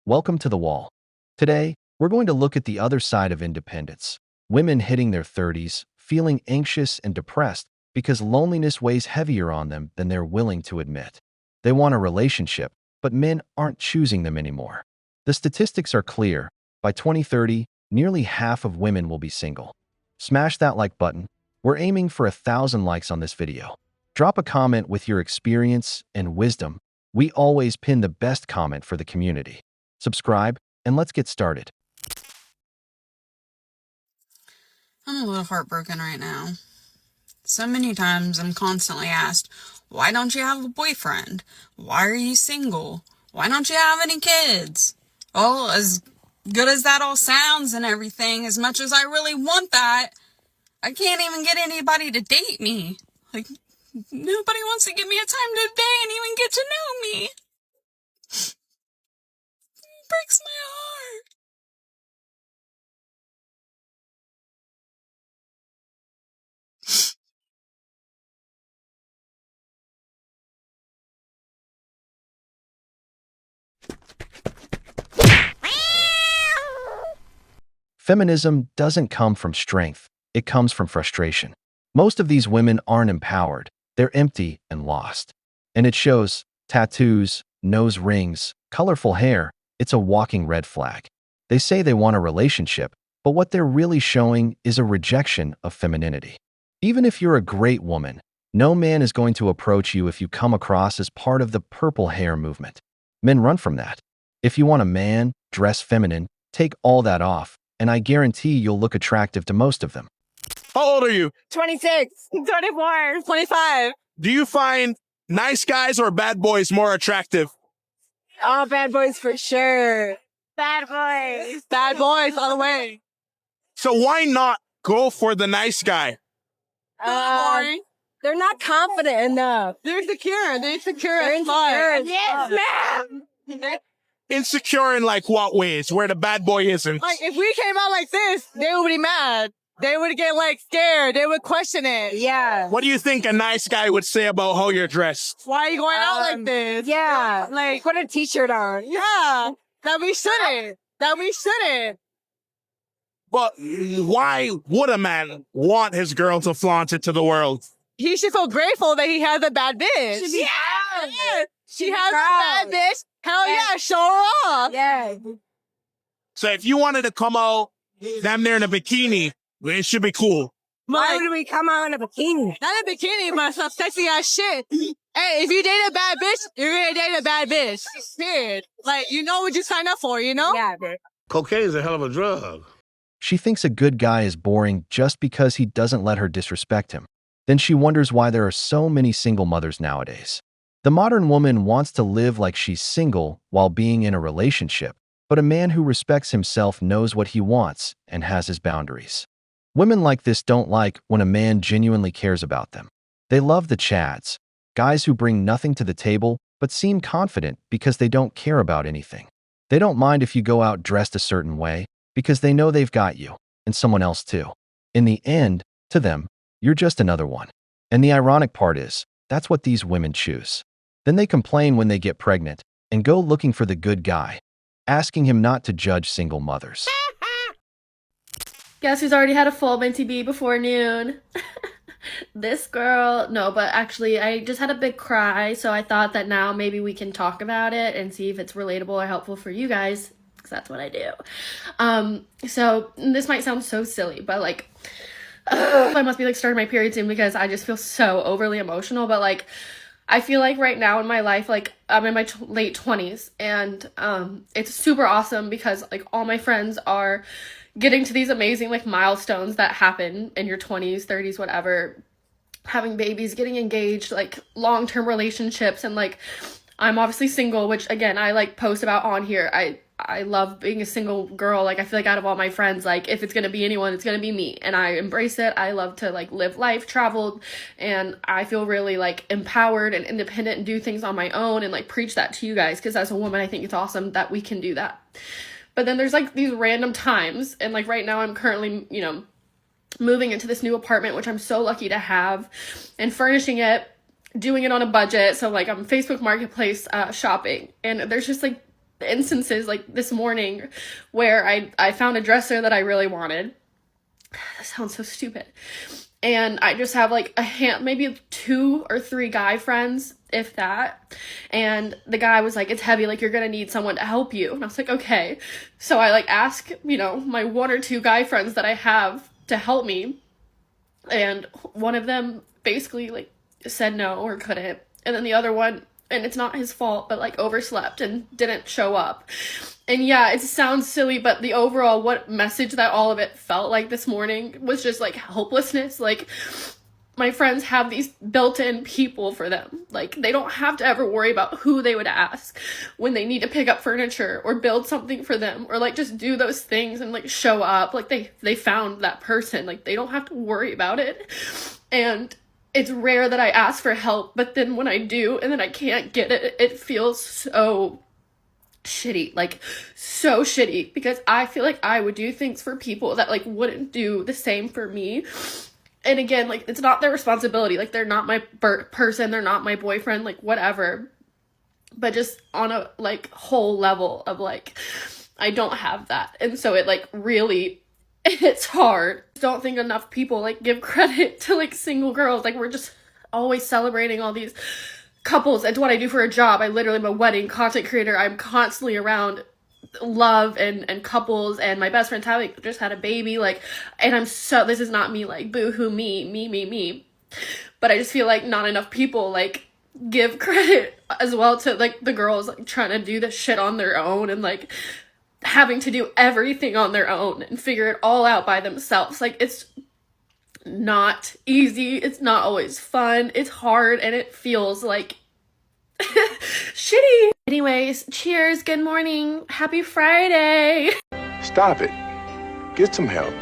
Welcome to The Wall. Today, we're going to look at the other side of independence. Women hitting their 30s, feeling anxious and depressed because loneliness weighs heavier on them than they're willing to admit. They want a relationship, but men aren't choosing them anymore. The statistics are clear. By 2030, nearly half of women will be single. Smash that like button. We're aiming for 1,000 likes on this video. Drop a comment with your experience and wisdom. We always pin the best comment for the community. Subscribe, and let's get started. I'm a little heartbroken right now. So many times I'm constantly asked, why don't you have a boyfriend? Why are you single? Why don't you have any kids? Well, as good as that all sounds and everything, as much as I really want that, I can't even get anybody to date me. Like, nobody wants to give me a time to date and even get to know me. It breaks my heart. Feminism doesn't come from strength, it comes from frustration. Most of these women aren't empowered, they're empty and lost. And it shows: tattoos, nose rings, colorful hair. It's a walking red flag. They say they want a relationship, but what they're really showing is a rejection of femininity. Even if you're a great woman, no man is going to approach you if you come across as part of the purple hair movement. Men run from that. If you want a man, dress feminine, take all that off, and I guarantee you'll look attractive to most of them. How old are you? 26, 24, 25. Do you find nice guys or bad boys more attractive? Oh, bad boys for sure. Bad boys. Bad boys all the way. So why not go for the nice guy? They're not confident enough. They're insecure. They're They're insecure. Yes, ma'am. Insecure in like what ways? Where the bad boy isn't? Like, if we came out like this, they would be mad. They would get, like, scared. They would question it. Yeah. What do you think a nice guy would say about how you're dressed? Why are you going out like this? Yeah. Like, Put a t-shirt on. yeah. That we shouldn't. That we shouldn't. But why would a man want his girl to flaunt it to the world? He should feel grateful that he has a bad bitch. Should be proud. Yeah. She has proud. a bad bitch. Hell Yeah. yeah, show her off. Yeah. So if you wanted to come out damn near in a bikini, it should be cool. Why Like, would we come out in a bikini? not a bikini, but some sexy ass shit. Hey, if you date a bad bitch, you're gonna date a bad bitch. Period. Like, you know what you signed up for, you know? Yeah, bitch. Cocaine is a hell of a drug. She thinks a good guy is boring just because he doesn't let her disrespect him. Then she wonders why there are so many single mothers nowadays. The modern woman wants to live like she's single while being in a relationship, but a man who respects himself knows what he wants and has his boundaries. Women like this don't like when a man genuinely cares about them. They love the chads, guys who bring nothing to the table but seem confident because they don't care about anything. They don't mind if you go out dressed a certain way because they know they've got you, and someone else too. In the end, to them, you're just another one. And the ironic part is, that's what these women choose. Then they complain when they get pregnant and go looking for the good guy, asking him not to judge single mothers. Guess who's already had a full minty bee before noon? This girl. No, but actually I just had a big cry, so I thought that now maybe we can talk about it and see if it's relatable or helpful for you guys, because that's what I do. So this might sound so silly, but like I must be like starting my period soon because I just feel so overly emotional. But like I feel like right now in my life, like I'm in my late 20s, and it's super awesome because like all my friends are getting to these amazing like milestones that happen in your 20s, 30s, whatever, having babies, getting engaged, like long-term relationships. And like I'm obviously single, which again I like post about on here. I love being a single girl. Like I feel like out of all my friends, like if it's gonna be anyone, it's gonna be me, and I embrace it. I love to like live life, travel, and I feel really like empowered and independent and do things on my own, and like preach that to you guys, because as a woman I think it's awesome that we can do that. But then there's like these random times, and like right now I'm currently, you know, moving into this new apartment, which I'm so lucky to have, and furnishing it, doing it on a budget. So like I'm Facebook Marketplace shopping, and there's just like instances like this morning where I found a dresser that I really wanted. That sounds so stupid. And I just have like maybe 2 or 3 guy friends, if that. And the guy was like, it's heavy, like you're gonna need someone to help you. And I was like, okay. So I like ask, my 1 or 2 guy friends that I have to help me. And one of them basically like said no or couldn't. And then the other one, and it's not his fault, but like overslept and didn't show up. And yeah, it sounds silly, but the overall what message that all of it felt like this morning was just like helplessness. Like, my friends have these built-in people for them. Like, they don't have to ever worry about who they would ask when they need to pick up furniture or build something for them, or like just do those things and like show up. Like, they found that person. Like, they don't have to worry about it. And it's rare that I ask for help, but then when I do and then I can't get it, it feels so shitty, like so shitty, because I feel like I would do things for people that like wouldn't do the same for me. And again, like, it's not their responsibility, like they're not my person, they're not my boyfriend, like whatever, but just on a like whole level of like, I don't have that. And so it like really, it's hard. Don't think enough people like give credit to like single girls. Like, we're just always celebrating all these couples. It's what I do for a job. I literally am a wedding content creator. I'm constantly around love and couples, and my best friend Tyler just had a baby, like, and this is not me like boo-hoo me, but I just feel like not enough people like give credit as well to like the girls like trying to do this shit on their own and like having to do everything on their own and figure it all out by themselves. Like, it's not easy, it's not always fun, it's hard, and it feels like shitty. Anyways, cheers, good morning, happy Friday. Stop it. Get some help.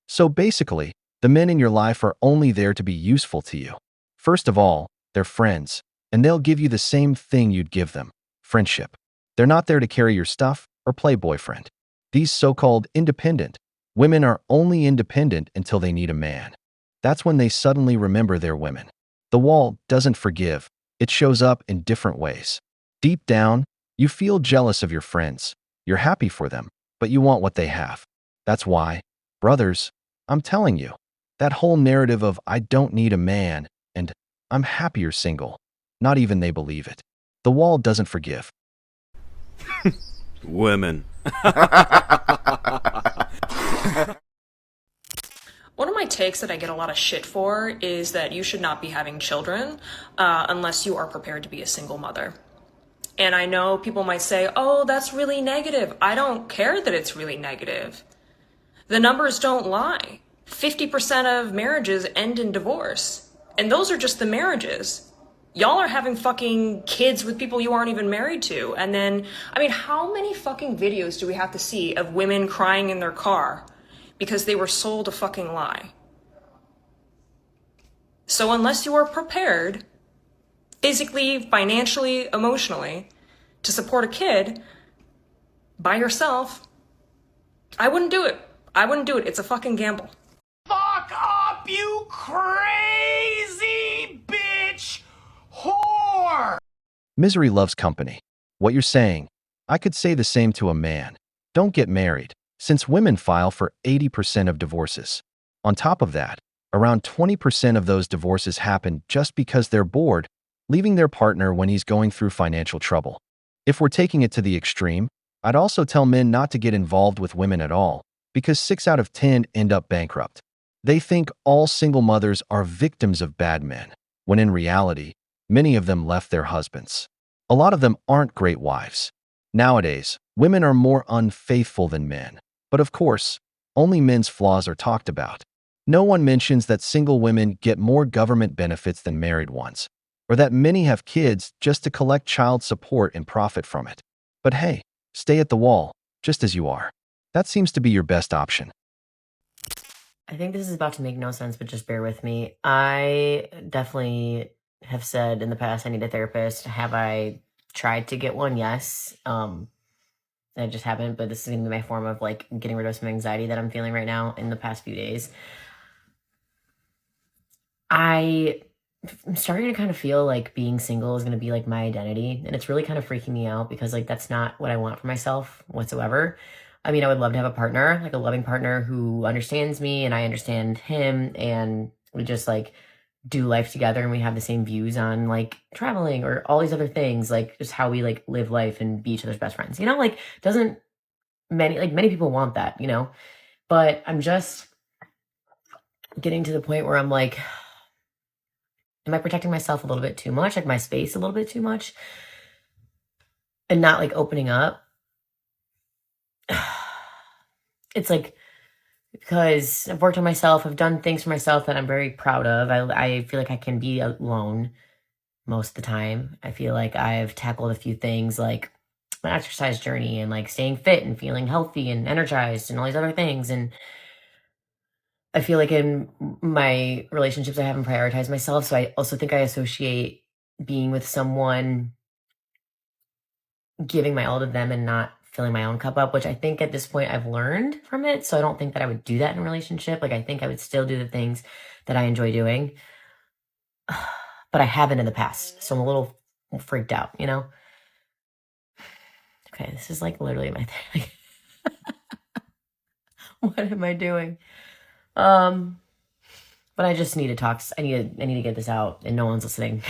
So basically, the men in your life are only there to be useful to you. First of all, they're friends, and they'll give you the same thing you'd give them: friendship. They're not there to carry your stuff or play boyfriend. These so-called independent women are only independent until they need a man. That's when they suddenly remember they're women. The wall doesn't forgive. It shows up in different ways. Deep down, you feel jealous of your friends. You're happy for them, but you want what they have. That's why, brothers, I'm telling you, that whole narrative of I don't need a man and I'm happier single, not even they believe it. The wall doesn't forgive. Women. One of my takes that I get a lot of shit for is that you should not be having children unless you are prepared to be a single mother. And I know people might say, oh, that's really negative. I don't care that it's really negative. The numbers don't lie. 50% of marriages end in divorce. And those are just the marriages. Y'all are having fucking kids with people you aren't even married to. And then, I mean, how many fucking videos do we have to see of women crying in their car because they were sold a fucking lie? So unless you are prepared, physically, financially, emotionally, to support a kid by yourself, I wouldn't do it. I wouldn't do it. It's a fucking gamble. Fuck up, you crazy bitch whore! Misery loves company. What you're saying, I could say the same to a man. Don't get married, since women file for 80% of divorces. On top of that, around 20% of those divorces happen just because they're bored, leaving their partner when he's going through financial trouble. If we're taking it to the extreme, I'd also tell men not to get involved with women at all, because 6 out of 10 end up bankrupt. They think all single mothers are victims of bad men, when in reality, many of them left their husbands. A lot of them aren't great wives. Nowadays, women are more unfaithful than men. But of course, only men's flaws are talked about. No one mentions that single women get more government benefits than married ones, or that many have kids just to collect child support and profit from it. But hey, stay at the wall, just as you are. That seems to be your best option. I think this is about to make no sense, but just bear with me. I definitely have said in the past I need a therapist. Have I tried to get one? Yes. I just haven't, but this is going to be my form of like getting rid of some anxiety that I'm feeling right now in the past few days. I I'm starting to kind of feel like being single is going to be like my identity. And it's really kind of freaking me out because like that's not what I want for myself whatsoever. I mean, I would love to have a partner, like a loving partner who understands me and I understand him, and we just like do life together and we have the same views on like traveling or all these other things, like just how we like live life and be each other's best friends. You know, like doesn't many people want that, you know? But I'm just getting to the point where I'm like, am I protecting myself a little bit too much, like my space a little bit too much, and not like opening up? It's like, because I've worked on myself, I've done things for myself that I'm very proud of. I feel like I can be alone most of the time. I feel like I've tackled a few things like my exercise journey and like staying fit and feeling healthy and energized and all these other things. And I feel like in my relationships, I haven't prioritized myself. So I also think I associate being with someone, giving my all to them and not filling my own cup up, which I think at this point I've learned from it. So I don't think that I would do that in a relationship. Like I think I would still do the things that I enjoy doing, but I haven't in the past. So I'm a little freaked out, you know? Okay, this is like literally my thing. What am I doing? But I just need to talk. I need to get this out, and no one's listening.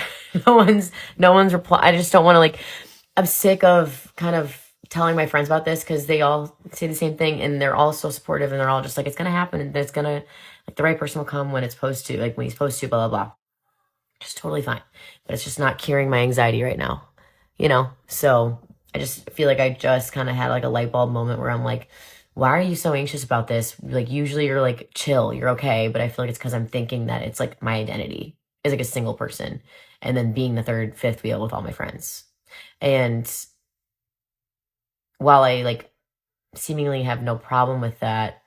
no one's reply. I just don't want to like. I'm sick of kind of telling my friends about this because they all say the same thing, and they're all so supportive, and they're all just like, it's gonna happen, and it's gonna like the right person will come when it's supposed to, like when he's supposed to, blah blah blah. Just totally fine, but it's just not curing my anxiety right now, you know. So I just feel like I just kind of had like a light bulb moment where I'm like, why are you so anxious about this? Like, usually you're like chill, you're okay. But I feel like it's because I'm thinking that it's like my identity is like a single person and then being the third, fifth wheel with all my friends. And while I like seemingly have no problem with that,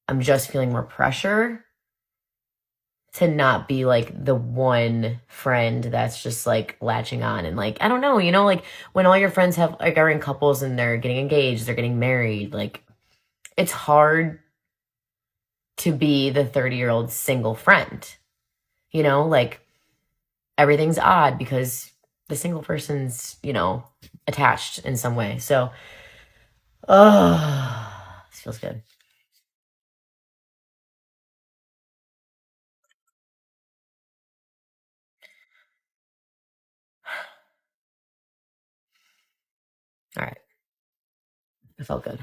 I'm just feeling more pressure to not be like the one friend that's just like latching on and like, I don't know, you know, like when all your friends have like are in couples and they're getting engaged, they're getting married, like it's hard to be the 30-year-old single friend, you know, like everything's odd because the single person's, you know, attached in some way. So, this feels good. All right. It felt good.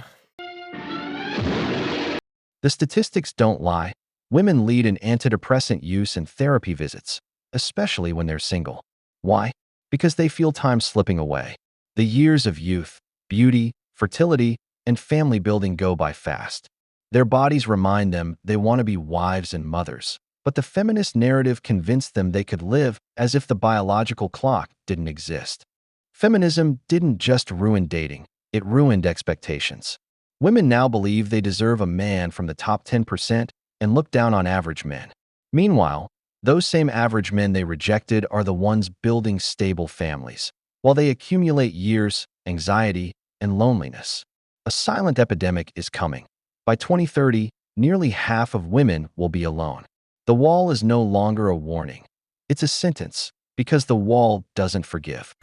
The statistics don't lie. Women lead in antidepressant use and therapy visits, especially when they're single. Why? Because they feel time slipping away. The years of youth, beauty, fertility, and family building go by fast. Their bodies remind them they want to be wives and mothers, but the feminist narrative convinced them they could live as if the biological clock didn't exist. Feminism didn't just ruin dating, it ruined expectations. Women now believe they deserve a man from the top 10% and look down on average men. Meanwhile, those same average men they rejected are the ones building stable families, while they accumulate years, anxiety, and loneliness. A silent epidemic is coming. By 2030, nearly half of women will be alone. The wall is no longer a warning. It's a sentence, because the wall doesn't forgive.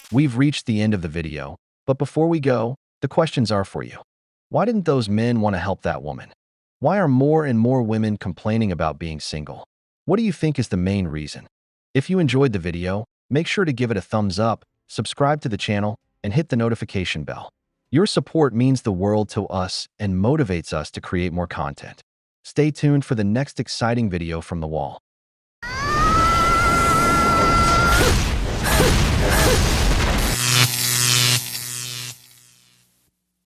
We've reached the end of the video, but before we go, the questions are for you. Why didn't those men want to help that woman? Why are more and more women complaining about being single? What do you think is the main reason? If you enjoyed the video, make sure to give it a thumbs up, subscribe to the channel, and hit the notification bell. Your support means the world to us and motivates us to create more content. Stay tuned for the next exciting video from the wall.